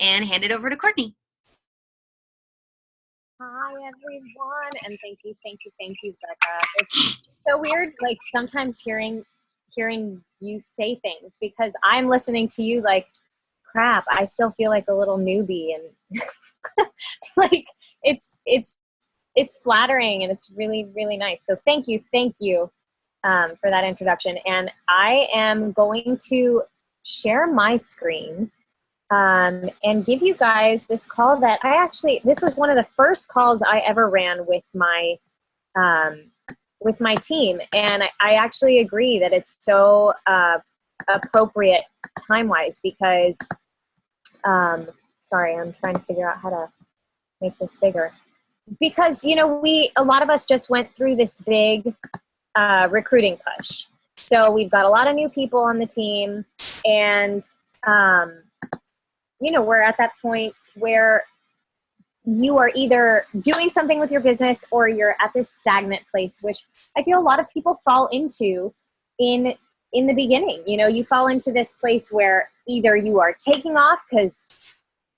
and hand it over to Courtney. Hi, everyone, and thank you, Becca. It's so weird, like, sometimes hearing you say things, because I'm listening to you like, crap, I still feel like a little newbie, and like, it's flattering, and it's really, really nice. So thank you for that introduction. And I am going to share my screen and give you guys this call that this was one of the first calls I ever ran with my team. And I actually agree that it's so appropriate time-wise, because, sorry, I'm trying to figure out how to make this bigger. Because, you know, a lot of us just went through this big recruiting push. So we've got a lot of new people on the team, and you know, we're at that point where you are either doing something with your business or you're at this stagnant place, which I feel a lot of people fall into in the beginning. You know, you fall into this place where either you are taking off because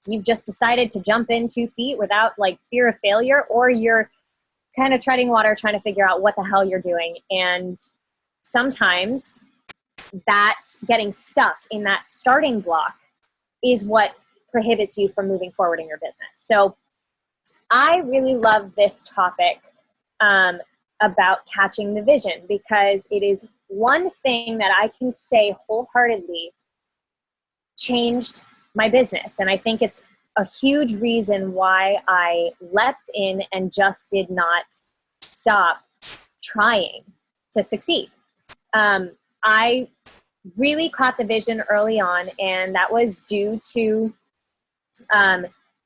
you've just decided to jump in 2 feet without like fear of failure, or you're kind of treading water, trying to figure out what the hell you're doing. And sometimes that getting stuck in that starting block is what prohibits you from moving forward in your business. So I really love this topic about catching the vision, because it is one thing that I can say wholeheartedly changed my business. And I think it's a huge reason why I leapt in and just did not stop trying to succeed. I really caught the vision early on, and that was due to,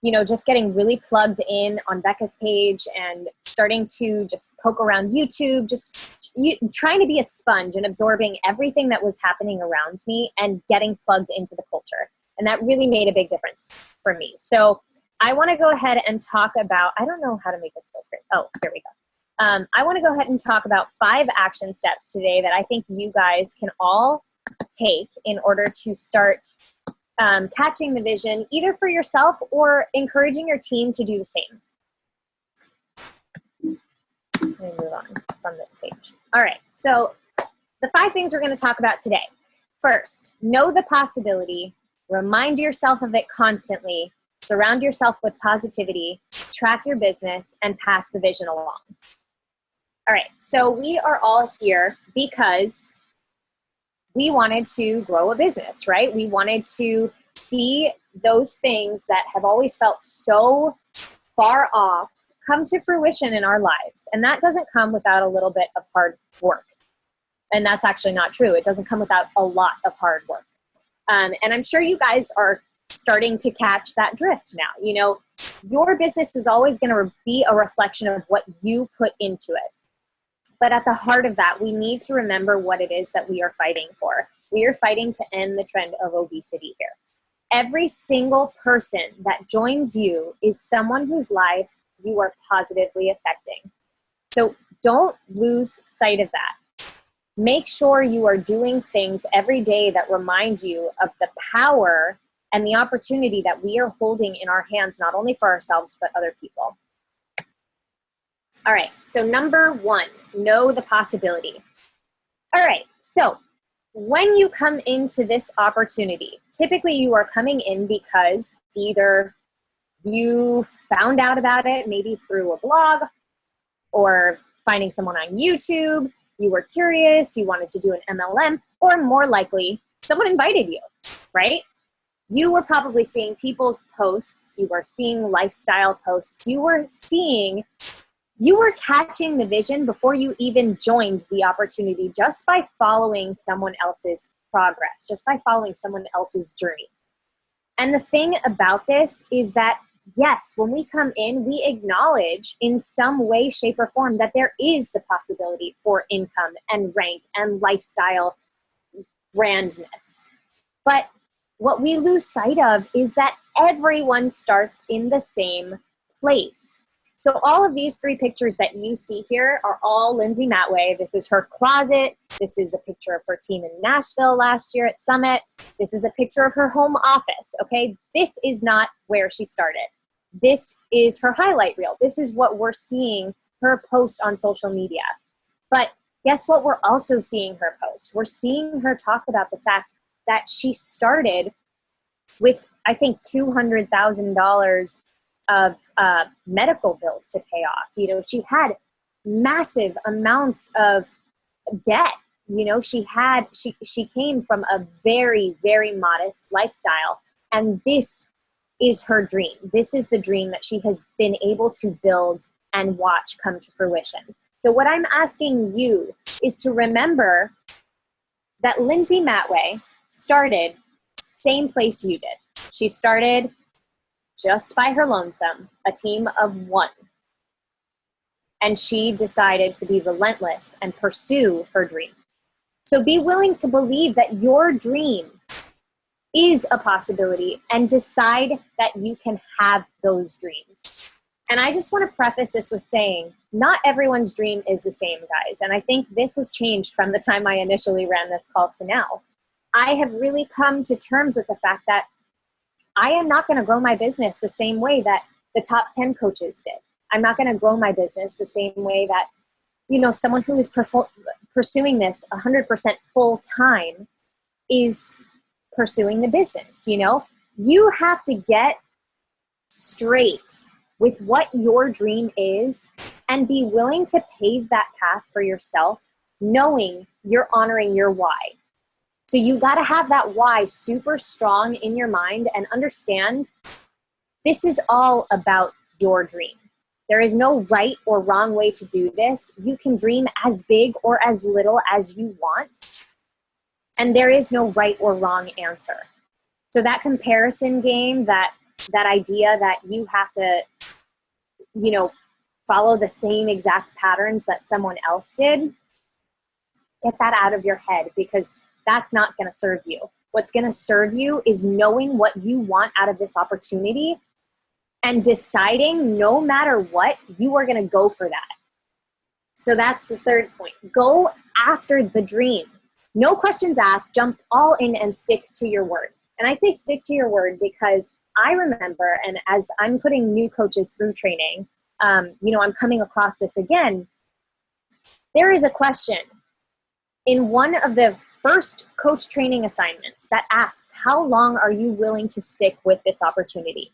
you know, just getting really plugged in on Becca's page and starting to just poke around YouTube, trying to be a sponge and absorbing everything that was happening around me and getting plugged into the culture. And that really made a big difference for me. So I want to go ahead and talk about, I don't know how to make this full screen. Oh, here we go. I want to go ahead and talk about 5 action steps today that I think you guys can all take in order to start catching the vision, either for yourself or encouraging your team to do the same. Let me move on from this page. All right, so the 5 things we're going to talk about today. First, know the possibility, remind yourself of it constantly, surround yourself with positivity, track your business, and pass the vision along. All right, so we are all here because we wanted to grow a business, right? We wanted to see those things that have always felt so far off come to fruition in our lives. And that doesn't come without a little bit of hard work. And that's actually not true. It doesn't come without a lot of hard work. And I'm sure you guys are starting to catch that drift now. You know, your business is always going to be a reflection of what you put into it. But at the heart of that, we need to remember what it is that we are fighting for. We are fighting to end the trend of obesity here. Every single person that joins you is someone whose life you are positively affecting. So don't lose sight of that. Make sure you are doing things every day that remind you of the power and the opportunity that we are holding in our hands, not only for ourselves, but other people. All right, so number 1, know the possibility. All right, so when you come into this opportunity, typically you are coming in because either you found out about it, maybe through a blog or finding someone on YouTube, you were curious, you wanted to do an MLM, or more likely, someone invited you, right? You were probably seeing people's posts, you were seeing lifestyle posts, you were catching the vision before you even joined the opportunity, just by following someone else's progress, just by following someone else's journey. And the thing about this is that, yes, when we come in, we acknowledge in some way, shape, or form that there is the possibility for income and rank and lifestyle brandness. But what we lose sight of is that everyone starts in the same place. So all of these 3 pictures that you see here are all Lindsay Matway. This is her closet. This is a picture of her team in Nashville last year at Summit. This is a picture of her home office, okay? This is not where she started. This is her highlight reel. This is what we're seeing her post on social media. But guess what we're also seeing her post? We're seeing her talk about the fact that she started with, I think, $200,000 of medical bills to pay off. You know, she had massive amounts of debt. You know, she came from a very, very modest lifestyle, and this is her dream. This is the dream that she has been able to build and watch come to fruition. So what I'm asking you is to remember that Lindsay Matway started same place you did. She started just by her lonesome, a team of 1. And she decided to be relentless and pursue her dream. So be willing to believe that your dream is a possibility and decide that you can have those dreams. And I just want to preface this with saying, not everyone's dream is the same, guys. And I think this has changed from the time I initially ran this call to now. I have really come to terms with the fact that I am not going to grow my business the same way that the top 10 coaches did. I'm not going to grow my business the same way that, you know, someone who is pursuing this 100% full time is pursuing the business. You know, you have to get straight with what your dream is and be willing to pave that path for yourself, knowing you're honoring your why. So you got to have that why super strong in your mind and understand this is all about your dream. There is no right or wrong way to do this. You can dream as big or as little as you want. And there is no right or wrong answer. So that comparison game, that idea that you have to, you know, follow the same exact patterns that someone else did, get that out of your head, because that's not going to serve you. What's going to serve you is knowing what you want out of this opportunity and deciding no matter what, you are going to go for that. So that's the 3rd point. Go after the dream. No questions asked, jump all in and stick to your word. And I say stick to your word because I remember, and as I'm putting new coaches through training, you know, I'm coming across this again. There is a question in one of the first coach training assignments that asks, how long are you willing to stick with this opportunity?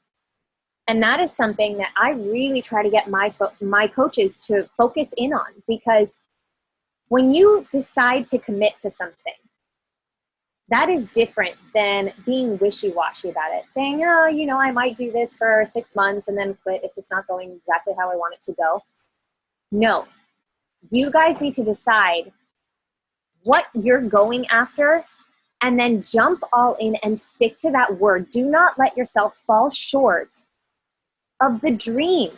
And that is something that I really try to get my coaches to focus in on, because when you decide to commit to something, that is different than being wishy-washy about it, saying, oh, you know, I might do this for 6 months and then quit if it's not going exactly how I want it to go. No, you guys need to decide what you're going after and then jump all in and stick to that word. Do not let yourself fall short of the dream.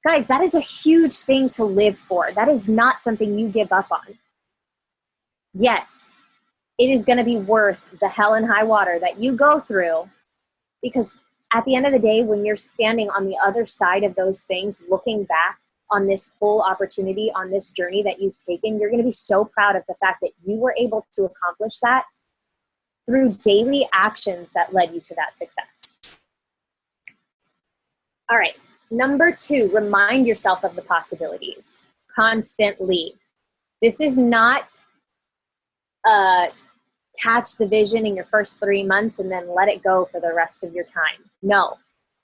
Guys, that is a huge thing to live for. That is not something you give up on. Yes, it is going to be worth the hell and high water that you go through, because at the end of the day, when you're standing on the other side of those things, looking back on this whole opportunity, on this journey that you've taken, you're going to be so proud of the fact that you were able to accomplish that through daily actions that led you to that success. All right. Number 2, remind yourself of the possibilities constantly. This is not catch the vision in your first 3 months and then let it go for the rest of your time. No,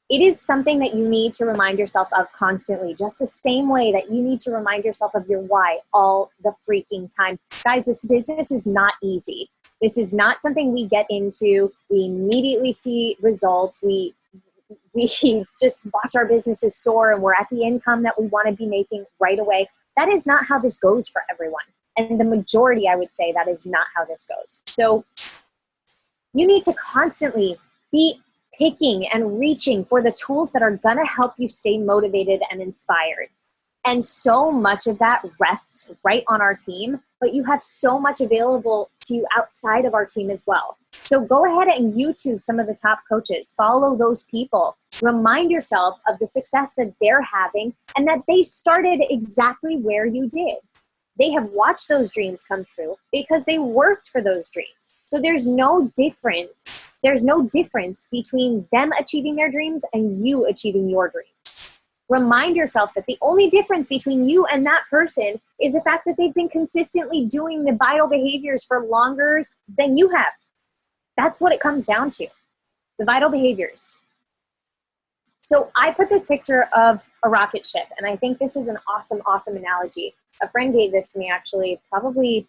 it is something that you need to remind yourself of constantly, just the same way that you need to remind yourself of your why all the freaking time. Guys, this business is not easy. This is not something we get into. We immediately see results. We just watch our businesses soar and we're at the income that we want to be making right away. That is not how this goes for everyone. And the majority, I would say, that is not how this goes. So you need to constantly be picking and reaching for the tools that are going to help you stay motivated and inspired. And so much of that rests right on our team, but you have so much available to you outside of our team as well. So go ahead and YouTube some of the top coaches, follow those people, Remind yourself of the success that they're having and that they started exactly where you did. They have watched those dreams come true because they worked for those dreams. So there's no difference between them achieving their dreams and you achieving your dreams. Remind yourself that the only difference between you and that person is the fact that they've been consistently doing the vital behaviors for longer than you have. That's what it comes down to, the vital behaviors. So I put this picture of a rocket ship, and I think this is an awesome, awesome analogy. A friend gave this to me actually probably,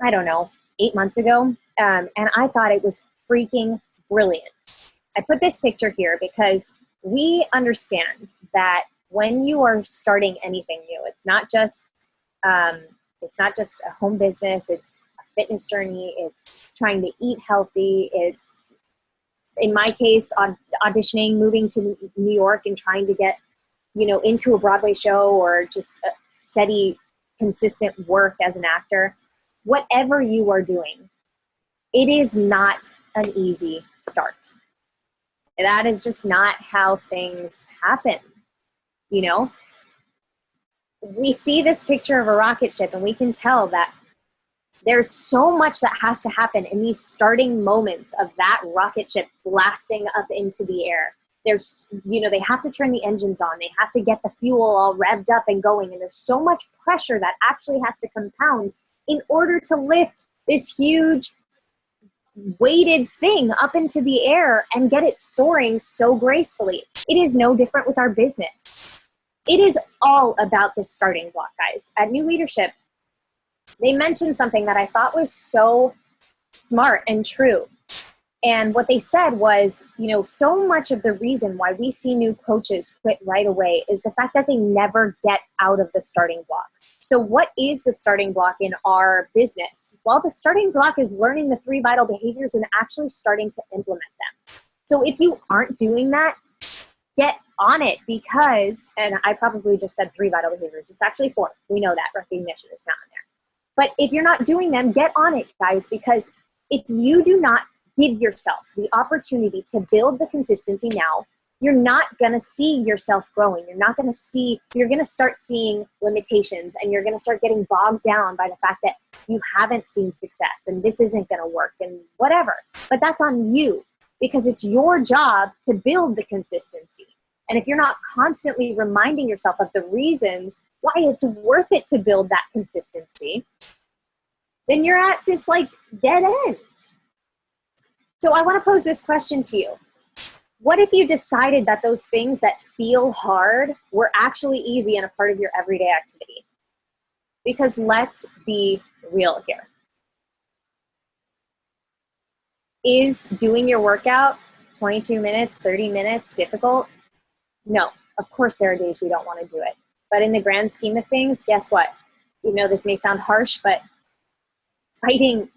8 months ago, and I thought it was freaking brilliant. I put this picture here because we understand that when you are starting anything new, it's not just a home business, it's a fitness journey, it's trying to eat healthy, it's, in my case, auditioning, moving to New York and trying to get, into a Broadway show or just a steady, consistent work as an actor. Whatever you are doing, it is not an easy start. That is just not how things happen. We see this picture of a rocket ship and we can tell that there's so much that has to happen in these starting moments of that rocket ship blasting up into the air. There's, they have to turn the engines on. They have to get the fuel all revved up and going. And there's so much pressure that actually has to compound in order to lift this huge weighted thing up into the air and get it soaring so gracefully. It is no different with our business. It is all about the starting block, guys. At New Leadership, they mentioned something that I thought was so smart and true. And what they said was, so much of the reason why we see new coaches quit right away is the fact that they never get out of the starting block. So what is the starting block in our business? Well, the starting block is learning the 3 vital behaviors and actually starting to implement them. So if you aren't doing that, get on it because, and I probably just said 3 vital behaviors. It's actually 4. We know that recognition is not in there. But if you're not doing them, get on it, guys, because if you do not give yourself the opportunity to build the consistency now, you're not going to see yourself growing. You're going to start seeing limitations and you're going to start getting bogged down by the fact that you haven't seen success and this isn't going to work and whatever. But that's on you because it's your job to build the consistency. And if you're not constantly reminding yourself of the reasons why it's worth it to build that consistency, then you're at this dead end. So I want to pose this question to you. What if you decided that those things that feel hard were actually easy and a part of your everyday activity? Because let's be real here. Is doing your workout 22 minutes, 30 minutes difficult? No, of course there are days we don't want to do it. But in the grand scheme of things, guess what? This may sound harsh, but fighting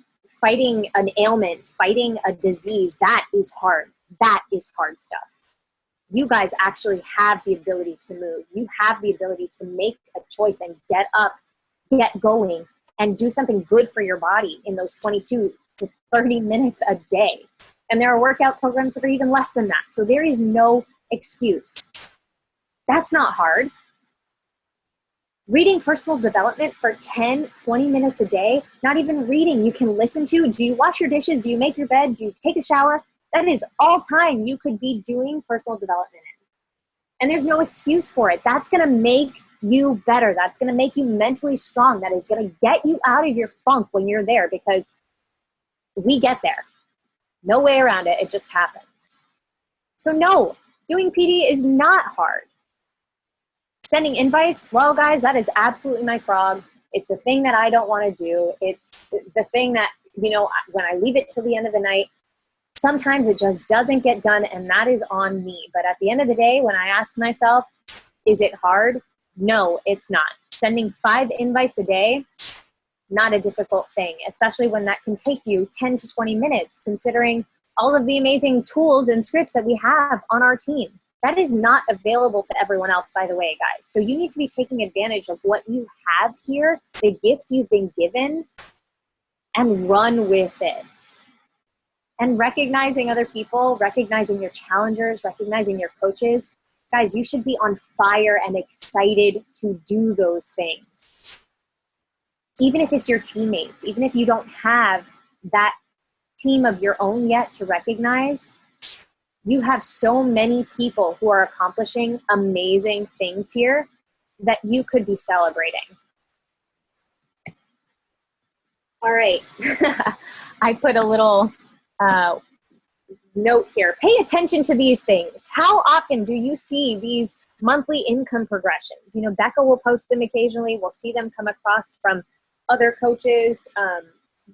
an ailment, fighting a disease, that is hard. That is hard stuff. You guys actually have the ability to move. You have the ability to make a choice and get up, get going, and do something good for your body in those 22 to 30 minutes a day. And there are workout programs that are even less than that. So there is no excuse. That's not hard. Reading personal development for 10, 20 minutes a day, not even reading, you can listen to. Do you wash your dishes? Do you make your bed? Do you take a shower? That is all time you could be doing personal development in. And there's no excuse for it. That's going to make you better. That's going to make you mentally strong. That is going to get you out of your funk when you're there because we get there. No way around it. It just happens. So no, doing PD is not hard. Sending invites, well, guys, that is absolutely my frog. It's the thing that I don't want to do. It's the thing that, when I leave it till the end of the night, sometimes it just doesn't get done, and that is on me. But at the end of the day, when I ask myself, is it hard? No, it's not. Sending 5 invites a day, not a difficult thing, especially when that can take you 10 to 20 minutes, considering all of the amazing tools and scripts that we have on our team. That is not available to everyone else, by the way, guys. So you need to be taking advantage of what you have here, the gift you've been given, and run with it. And recognizing other people, recognizing your challengers, recognizing your coaches. Guys, you should be on fire and excited to do those things. Even if it's your teammates, even if you don't have that team of your own yet to recognize, you have so many people who are accomplishing amazing things here that you could be celebrating. All right. I put a little note here. Pay attention to these things. How often do you see these monthly income progressions? You know, Becca will post them occasionally. We'll see them come across from other coaches,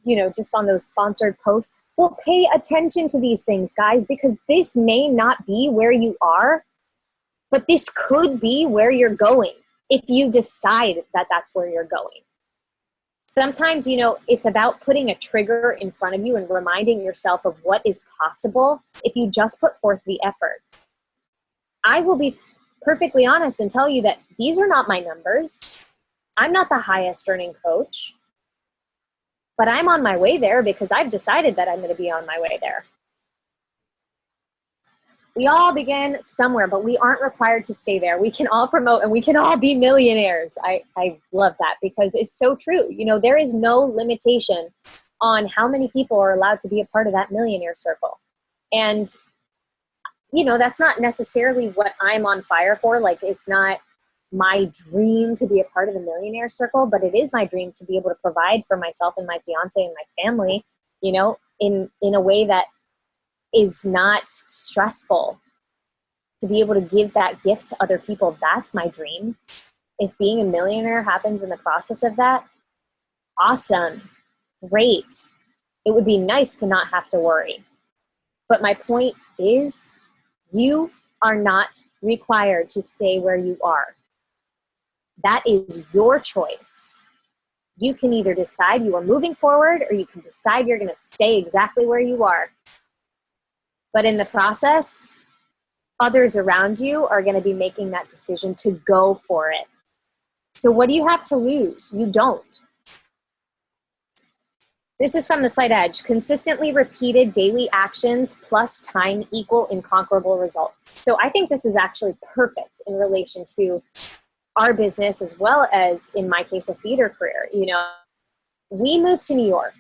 you know, just on those sponsored posts. Well, pay attention to these things, guys, because this may not be where you are, but this could be where you're going if you decide that that's where you're going. Sometimes, you know, it's about putting a trigger in front of you and reminding yourself of what is possible if you just put forth the effort. I will be perfectly honest and tell you that these are not my numbers. I'm not the highest earning coach, but I'm on my way there because I've decided that I'm going to be on my way there. We all begin somewhere, but we aren't required to stay there. We can all promote and we can all be millionaires. I love that because it's so true. You know, there is no limitation on how many people are allowed to be a part of that millionaire circle. And, you know, that's not necessarily what I'm on fire for. Like, it's not my dream to be a part of the millionaire circle, but it is my dream to be able to provide for myself and my fiance and my family, you know, in a way that is not stressful. To be able to give that gift to other people, that's my dream. If being a millionaire happens in the process of that, awesome, great. It would be nice to not have to worry. But my point is, you are not required to stay where you are. That is your choice. You can either decide you are moving forward or you can decide you're going to stay exactly where you are. But in the process, others around you are going to be making that decision to go for it. So what do you have to lose? You don't. This is from the Slight Edge. Consistently repeated daily actions plus time equal incomparable results. So I think this is actually perfect in relation to our business as well as, in my case, a theater career. You know, we moved to New York.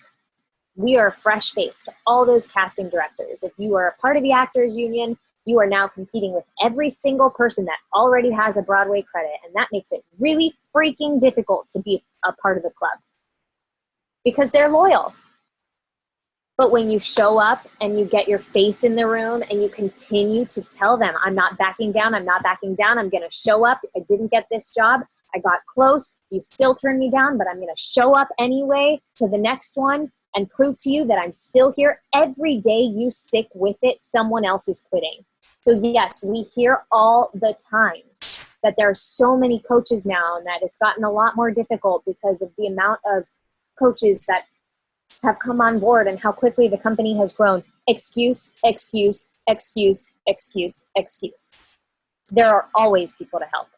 We are fresh-faced to all those casting directors. If you are a part of the Actors Union, you are now competing with every single person that already has a Broadway credit, and that makes it really freaking difficult to be a part of the club because they're loyal. But when you show up and you get your face in the room and you continue to tell them, I'm not backing down, I'm not backing down, I'm going to show up. I didn't get this job. I got close. You still turned me down, but I'm going to show up anyway to the next one and prove to you that I'm still here. Every day you stick with it, someone else is quitting. So yes, we hear all the time that there are so many coaches now and that it's gotten a lot more difficult because of the amount of coaches that have come on board and how quickly the company has grown. Excuse, excuse, excuse, excuse, excuse. There are always people to help.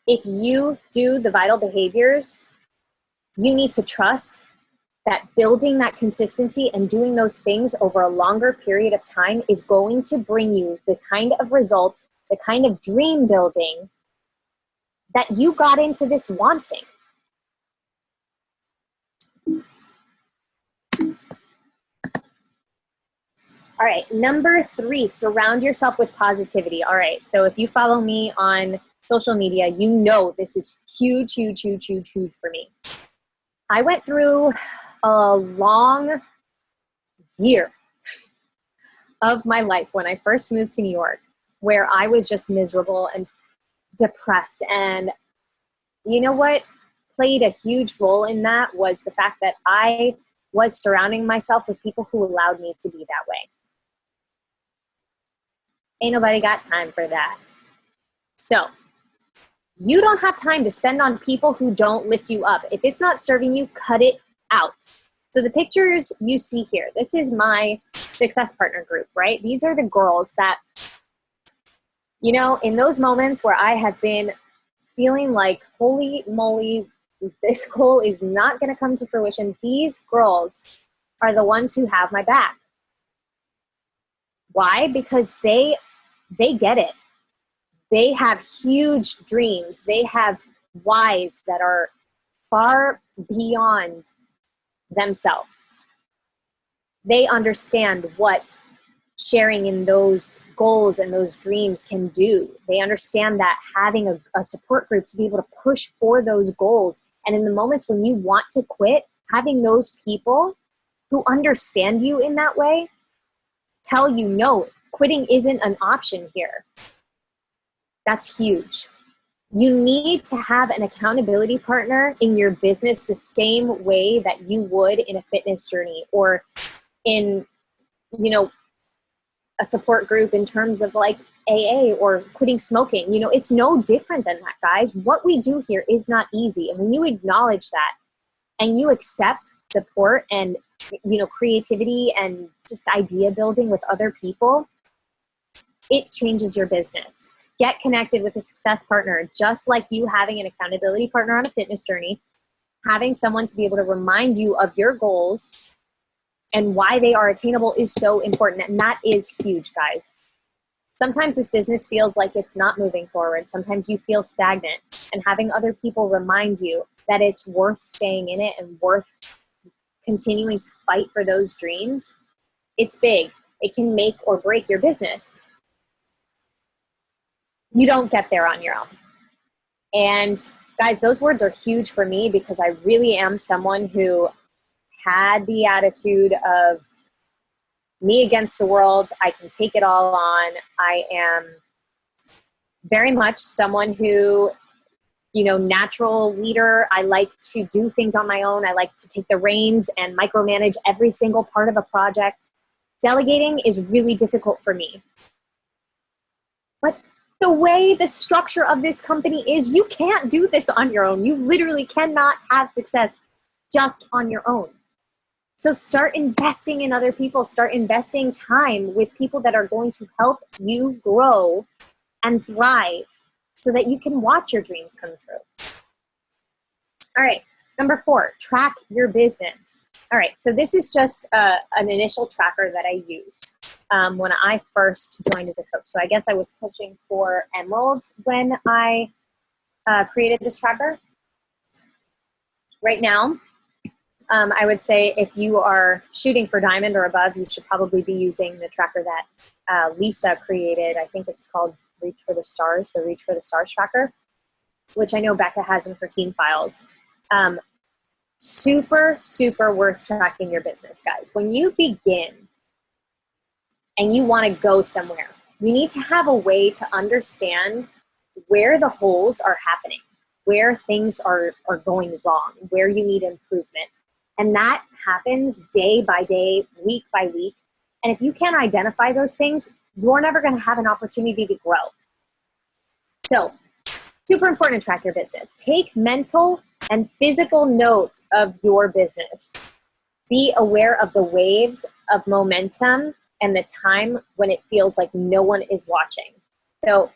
If you do the vital behaviors, you need to trust that building that consistency and doing those things over a longer period of time is going to bring you the kind of results, the kind of dream building that you got into this wanting. All right, number 3, surround yourself with positivity. All right, so if you follow me on social media, you know this is huge, huge, huge, huge, huge for me. I went through a long year of my life when I first moved to New York where I was just miserable and depressed. And you know what played a huge role in that was the fact that I was surrounding myself with people who allowed me to be that way. Ain't nobody got time for that. So you don't have time to spend on people who don't lift you up. If it's not serving you, cut it out. So the pictures you see here, this is my success partner group, right? These are the girls that, you know, in those moments where I have been feeling like, holy moly, this goal is not going to come to fruition. These girls are the ones who have my back. Why? Because they get it. They have huge dreams. They have whys that are far beyond themselves. They understand what sharing in those goals and those dreams can do. They understand that having a support group to be able to push for those goals, and in the moments when you want to quit, having those people who understand you in that way tell you, no, quitting isn't an option here. That's huge. You need to have an accountability partner in your business the same way that you would in a fitness journey or in, a support group in terms of like AA or quitting smoking. It's no different than that, guys. What we do here is not easy. And when you acknowledge that and you accept support and, creativity and just idea building with other people, it changes your business. Get connected with a success partner, just like you having an accountability partner on a fitness journey, having someone to be able to remind you of your goals and why they are attainable is so important. And that is huge, guys. Sometimes this business feels like it's not moving forward. Sometimes you feel stagnant, and having other people remind you that it's worth staying in it and worth continuing to fight for those dreams, it's big. It can make or break your business. You don't get there on your own. And guys, those words are huge for me because I really am someone who had the attitude of me against the world. I can take it all on. I am very much someone who, natural leader. I like to do things on my own. I like to take the reins and micromanage every single part of a project. Delegating is really difficult for me. But the way the structure of this company is, you can't do this on your own. You literally cannot have success just on your own. So start investing in other people. Start investing time with people that are going to help you grow and thrive so that you can watch your dreams come true. All right, number 4, track your business. All right, so this is just an initial tracker that I used when I first joined as a coach. So I guess I was pushing for Emerald when I created this tracker. Right now, I would say if you are shooting for Diamond or above, you should probably be using the tracker that Lisa created. I think it's called Reach for the Stars, the Reach for the Stars tracker, which I know Becca has in her team files. Super, super worth tracking your business, guys. When you begin and you want to go somewhere, you need to have a way to understand where the holes are happening, where things are going wrong, where you need improvement. And that happens day by day, week by week. And if you can't identify those things, you're never going to have an opportunity to grow. So, super important to track your business. Take mental and physical note of your business. Be aware of the waves of momentum and the time when it feels like no one is watching. So,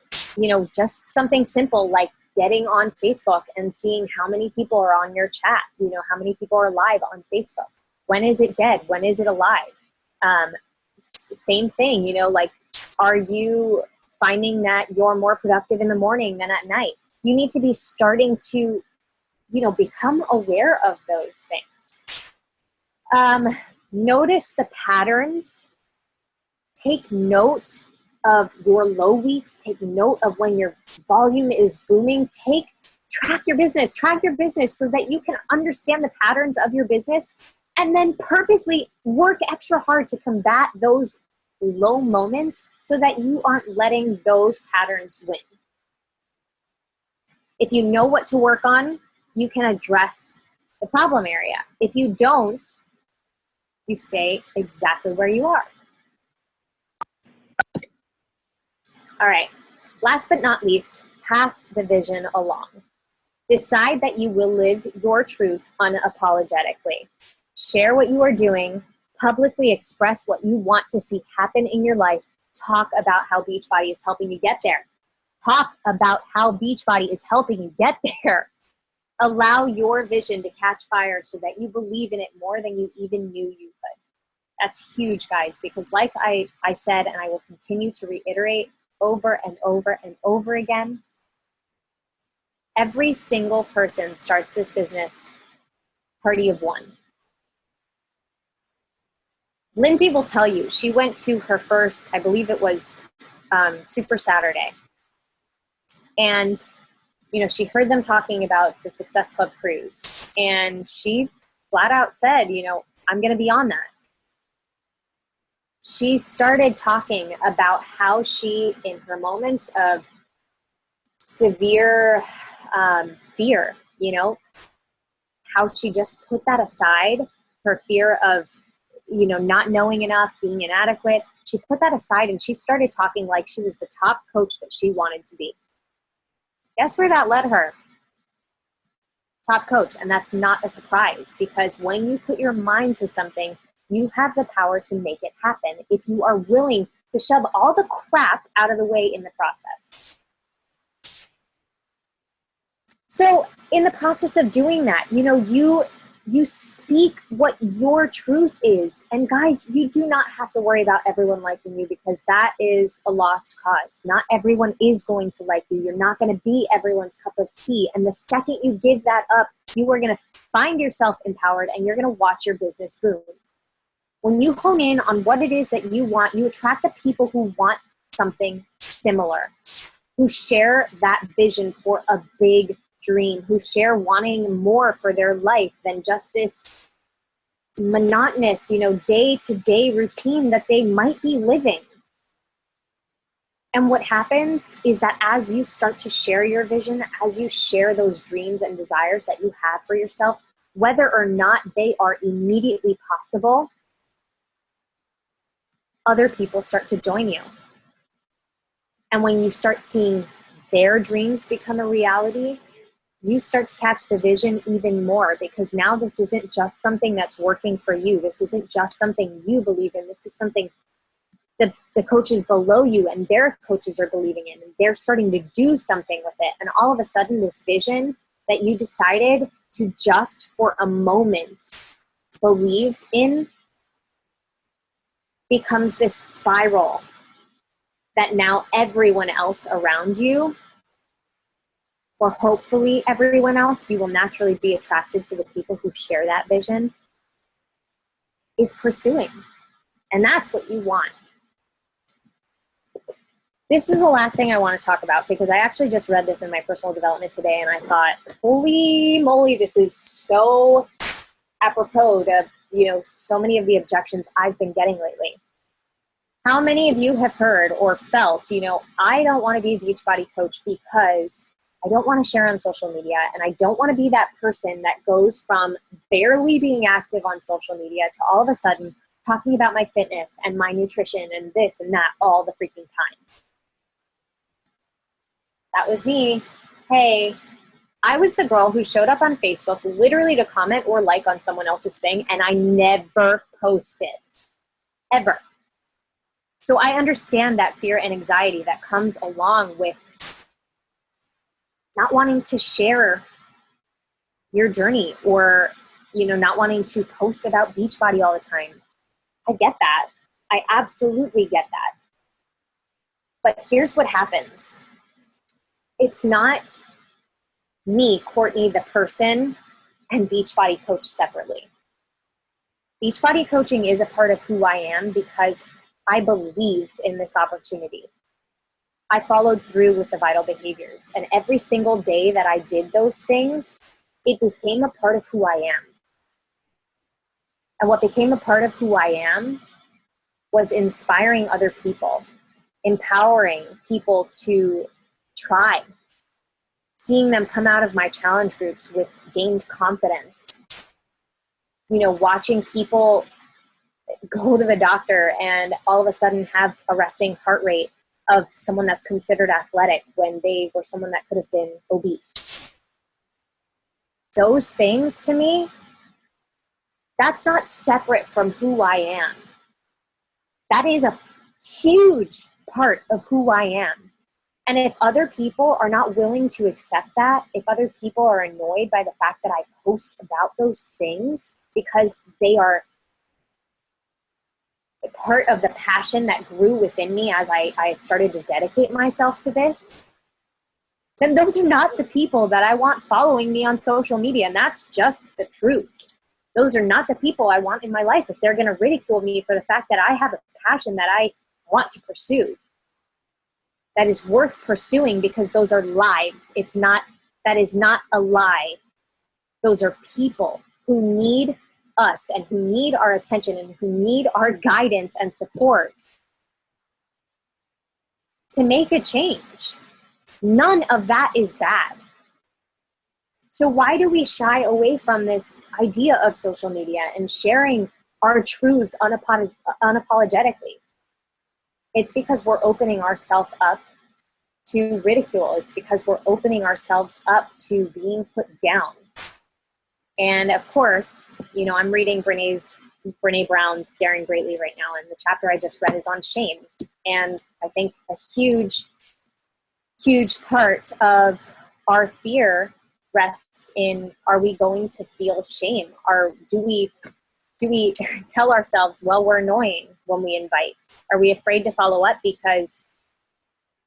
just something simple like getting on Facebook and seeing how many people are on your chat, how many people are live on Facebook. When is it dead? When is it alive? Same thing, are you finding that you're more productive in the morning than at night? You need to be starting to, become aware of those things. Notice the patterns. Take note of your low weeks. Take note of when your volume is booming. Track your business so that you can understand the patterns of your business and then purposely work extra hard to combat those low moments so that you aren't letting those patterns win. If you know what to work on, you can address the problem area. If you don't, you stay exactly where you are. All right, last but not least, pass the vision along. Decide that you will live your truth unapologetically. Share what you are doing, publicly express what you want to see happen in your life. Talk about how Beachbody is helping you get there. Talk about how Beachbody is helping you get there. Allow your vision to catch fire so that you believe in it more than you even knew you could. That's huge, guys, because like I said, and I will continue to reiterate over and over and over again, every single person starts this business party of one. Lindsay will tell you, she went to her first, I believe it was Super Saturday. And, you know, she heard them talking about the Success Club cruise. And she flat out said, you know, I'm going to be on that. She started talking about how she, in her moments of severe fear, you know, how she just put that aside, her fear of, you know, not knowing enough, being inadequate. She put that aside and she started talking like she was the top coach that she wanted to be. Guess where that led her? Top coach. And that's not a surprise, because when you put your mind to something, you have the power to make it happen if you are willing to shove all the crap out of the way in the process. So in the process of doing that, you know, you speak what your truth is. And guys, you do not have to worry about everyone liking you, because that is a lost cause. Not everyone is going to like you. You're not going to be everyone's cup of tea. And the second you give that up, you are going to find yourself empowered and you're going to watch your business boom. When you hone in on what it is that you want, you attract the people who want something similar, who share that vision for a big dream, who share wanting more for their life than just this monotonous, you know, day-to-day routine that they might be living. And what happens is that as you start to share your vision, as you share those dreams and desires that you have for yourself, whether or not they are immediately possible, other people start to join you. And when you start seeing their dreams become a reality, you start to catch the vision even more, because now this isn't just something that's working for you. This isn't just something you believe in. This is something the coaches below you and their coaches are believing in, and they're starting to do something with it. And all of a sudden, this vision that you decided to just for a moment believe in becomes this spiral that now everyone else around you, or hopefully everyone else, you will naturally be attracted to the people who share that vision, is pursuing. And that's what you want. This is the last thing I want to talk about, because I actually just read this in my personal development today, and I thought, holy moly, this is so apropos to, you know, so many of the objections I've been getting lately. How many of you have heard or felt, you know, I don't want to be a Beachbody coach because I don't want to share on social media, and I don't want to be that person that goes from barely being active on social media to all of a sudden talking about my fitness and my nutrition and this and that all the freaking time. That was me. Hey, I was the girl who showed up on Facebook literally to comment or like on someone else's thing, and I never posted, ever. So I understand that fear and anxiety that comes along with not wanting to share your journey, or, you know, not wanting to post about Beachbody all the time. I get that. I absolutely get that. But here's what happens. It's not me, Courtney, the person, and Beachbody coach separately. Beachbody coaching is a part of who I am because I believed in this opportunity. I followed through with the vital behaviors, and every single day that I did those things, it became a part of who I am. And what became a part of who I am was inspiring other people, empowering people to try, seeing them come out of my challenge groups with gained confidence, you know, watching people go to the doctor and all of a sudden have a resting heart rate of someone that's considered athletic when they were someone that could have been obese. Those things, to me, that's not separate from who I am. That is a huge part of who I am. And if other people are not willing to accept that, if other people are annoyed by the fact that I post about those things because they are part of the passion that grew within me as I started to dedicate myself to this, then those are not the people that I want following me on social media. And that's just the truth. Those are not the people I want in my life if they're going to ridicule me for the fact that I have a passion that I want to pursue, that is worth pursuing, because those are lives. That is not a lie. Those are people who need us and who need our attention and who need our guidance and support to make a change. None of that is bad. So why do we shy away from this idea of social media and sharing our truths unapologetically? It's because we're opening ourselves up to ridicule. It's because we're opening ourselves up to being put down. And of course, you know, I'm reading Brene Brown's Daring Greatly right now, and the chapter I just read is on shame. And I think a huge part of our fear rests in, are we going to feel shame? Or do we tell ourselves, well, we're annoying when we invite? Are we afraid to follow up because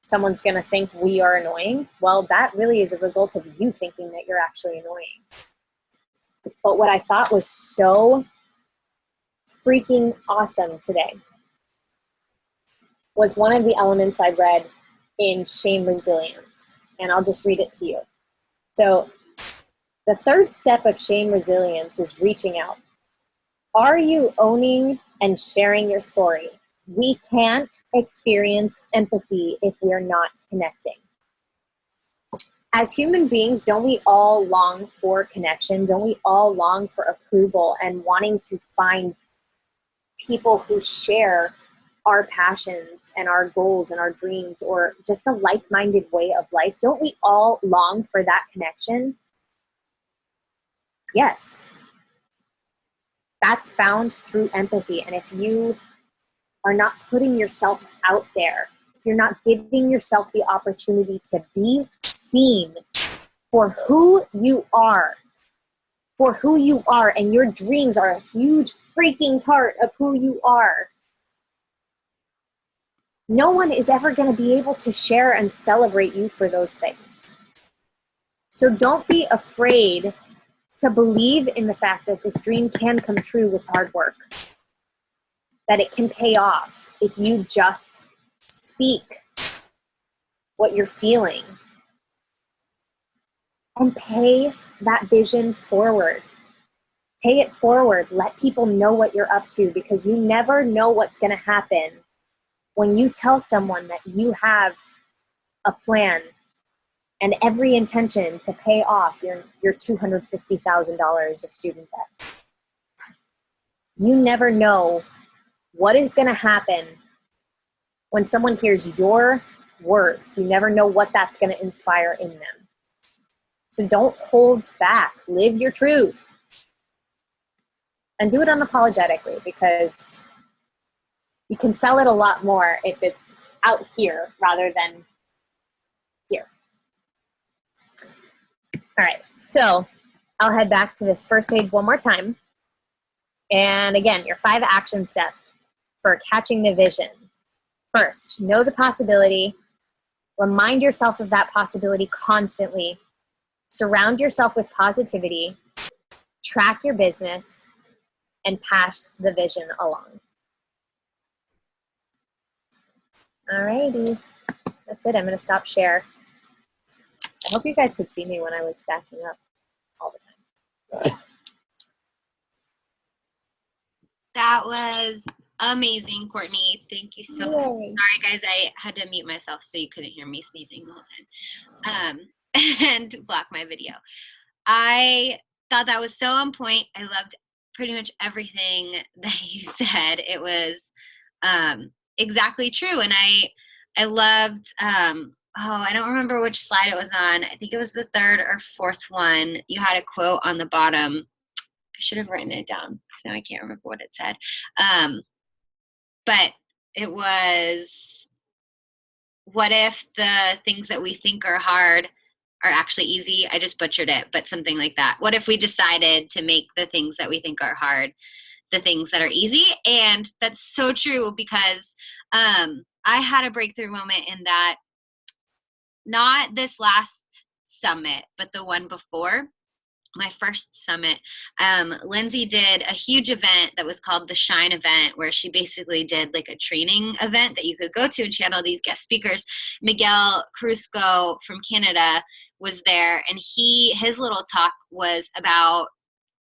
someone's going to think we are annoying? Well, that really is a result of you thinking that you're actually annoying. But what I thought was so freaking awesome today was one of the elements I read in Shame Resilience. And I'll just read it to you. So the third step of shame resilience is reaching out. Are you owning and sharing your story? We can't experience empathy if we're not connecting. As human beings, don't we all long for connection? Don't we all long for approval and wanting to find people who share our passions and our goals and our dreams, or just a like-minded way of life? Don't we all long for that connection? Yes. That's found through empathy. And if you are not putting yourself out there, if you're not giving yourself the opportunity to be seen for who you are, and your dreams are a huge freaking part of who you are, no one is ever going to be able to share and celebrate you for those things. So don't be afraid to believe in the fact that this dream can come true with hard work, that it can pay off if you just speak what you're feeling and pay that vision forward. Pay it forward. Let people know what you're up to, because you never know what's going to happen when you tell someone that you have a plan and every intention to pay off your $250,000 of student debt. You never know what is going to happen when someone hears your words. You never know what that's going to inspire in them. So don't hold back. Live your truth. And do it unapologetically, because you can sell it a lot more if it's out here rather than here. All right, so I'll head back to this first page one more time. And again, your 5 action steps for catching the vision. First, know the possibility. Remind yourself of that possibility constantly. Surround yourself with positivity. Track your business. And pass the vision along. Alrighty, that's it. I'm going to stop share. I hope you guys could see me when I was backing up all the time. That was amazing, Courtney. Thank you so much. Sorry, guys, I had to mute myself so you couldn't hear me sneezing the whole time, and block my video. I thought that was so on point. I loved pretty much everything that you said. It was exactly true. And I loved, I don't remember which slide it was on. I think it was the 3rd or 4th one. You had a quote on the bottom. I should have written it down because now I can't remember what it said. But it was, what if the things that we think are hard are actually easy? I just butchered it, but something like that. What if we decided to make the things that we think are hard the things that are easy? And that's so true, because I had a breakthrough moment in that, not this last summit, but the one before, my first summit. Lindsay did a huge event that was called the Shine event, where she basically did like a training event that you could go to, and she had all these guest speakers. Miguel Cruzco from Canada was there, and his little talk was about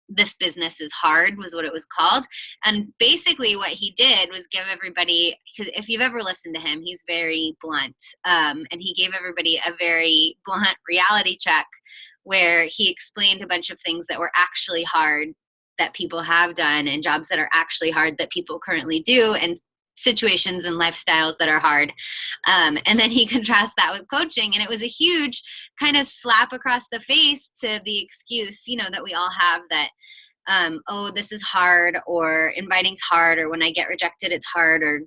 "This Business is Hard" was what it was called. And basically what he did was give everybody, because if you've ever listened to him, he's very blunt, and he gave everybody a very blunt reality check, where he explained a bunch of things that were actually hard that people have done, and jobs that are actually hard that people currently do, and situations and lifestyles that are hard. And then he contrasts that with coaching, and it was a huge kind of slap across the face to the excuse, that we all have, that oh, this is hard, or inviting's hard, or when I get rejected it's hard, or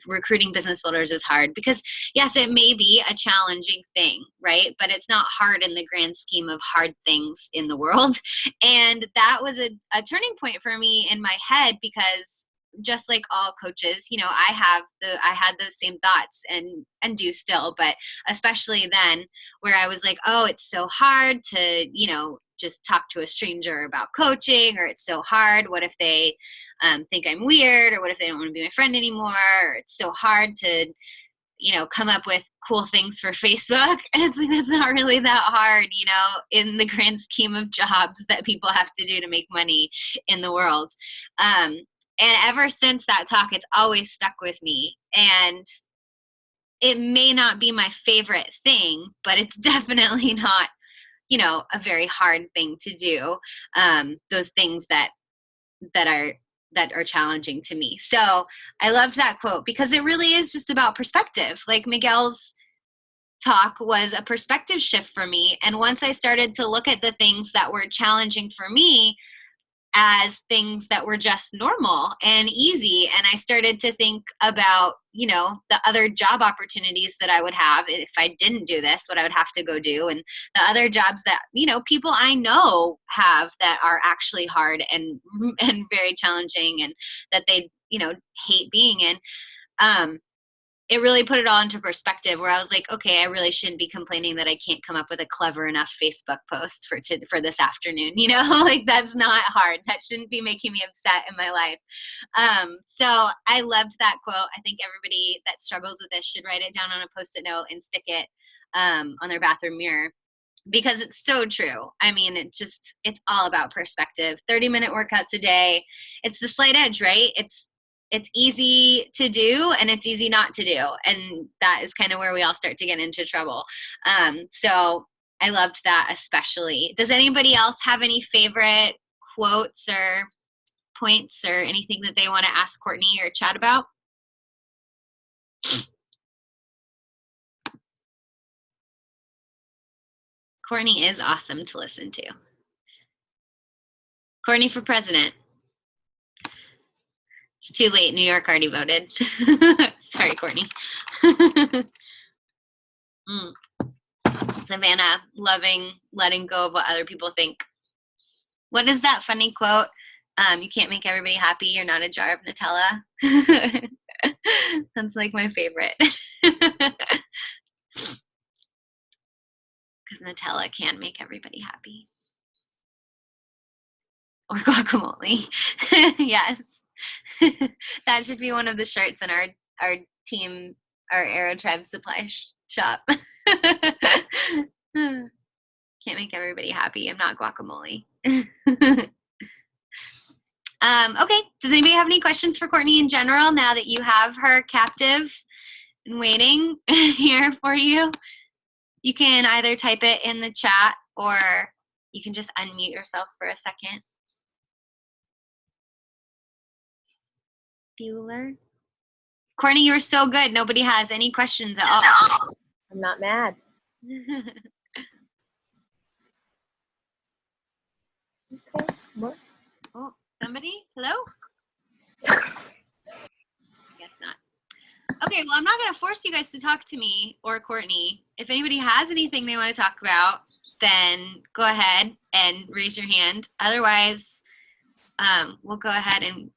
recruiting business builders is hard. Because yes, it may be a challenging thing, right? But it's not hard in the grand scheme of hard things in the world. And that was a turning point for me in my head, because just like all coaches, I had those same thoughts, and do still, but especially then, where I was like, oh, it's so hard to, just talk to a stranger about coaching, or it's so hard. What if they think I'm weird, or what if they don't want to be my friend anymore? Or it's so hard to, come up with cool things for Facebook. And it's like, that's not really that hard, in the grand scheme of jobs that people have to do to make money in the world. And ever since that talk, it's always stuck with me. And it may not be my favorite thing, but it's definitely not, a very hard thing to do. Those things that are challenging to me. So I loved that quote, because it really is just about perspective. Like, Miguel's talk was a perspective shift for me. And once I started to look at the things that were challenging for me as things that were just normal and easy, and I started to think about, the other job opportunities that I would have if I didn't do this, what I would have to go do, and the other jobs that, people I know have that are actually hard and very challenging, and that they, hate being in. It really put it all into perspective, where I was like, okay, I really shouldn't be complaining that I can't come up with a clever enough Facebook post for this afternoon. Like, that's not hard. That shouldn't be making me upset in my life. So I loved that quote. I think everybody that struggles with this should write it down on a Post-it note and stick it on their bathroom mirror, because it's so true. I mean, it's all about perspective. 30-minute workouts a day. It's the slight edge, right? It's easy to do, and it's easy not to do. And that is kind of where we all start to get into trouble. So I loved that especially. Does anybody else have any favorite quotes or points or anything that they want to ask Courtney or chat about? Courtney is awesome to listen to. Courtney for president. It's too late. New York already voted. Sorry, Courtney. Savannah, loving letting go of what other people think. What is that funny quote? You can't make everybody happy. You're not a jar of Nutella. That's like my favorite. Because Nutella can make everybody happy. Or guacamole. Yes. That should be one of the shirts in our team, our Aero Tribe supply shop. Can't make everybody happy. I'm not guacamole. Okay. Does anybody have any questions for Courtney in general, now that you have her captive and waiting here for you? You can either type it in the chat, or you can just unmute yourself for a second. Bueller. Courtney, you were so good. Nobody has any questions at all. I'm not mad. Okay. What? Oh, somebody? Hello? I guess not. Okay, well, I'm not going to force you guys to talk to me or Courtney. If anybody has anything they want to talk about, then go ahead and raise your hand. Otherwise, we'll go ahead and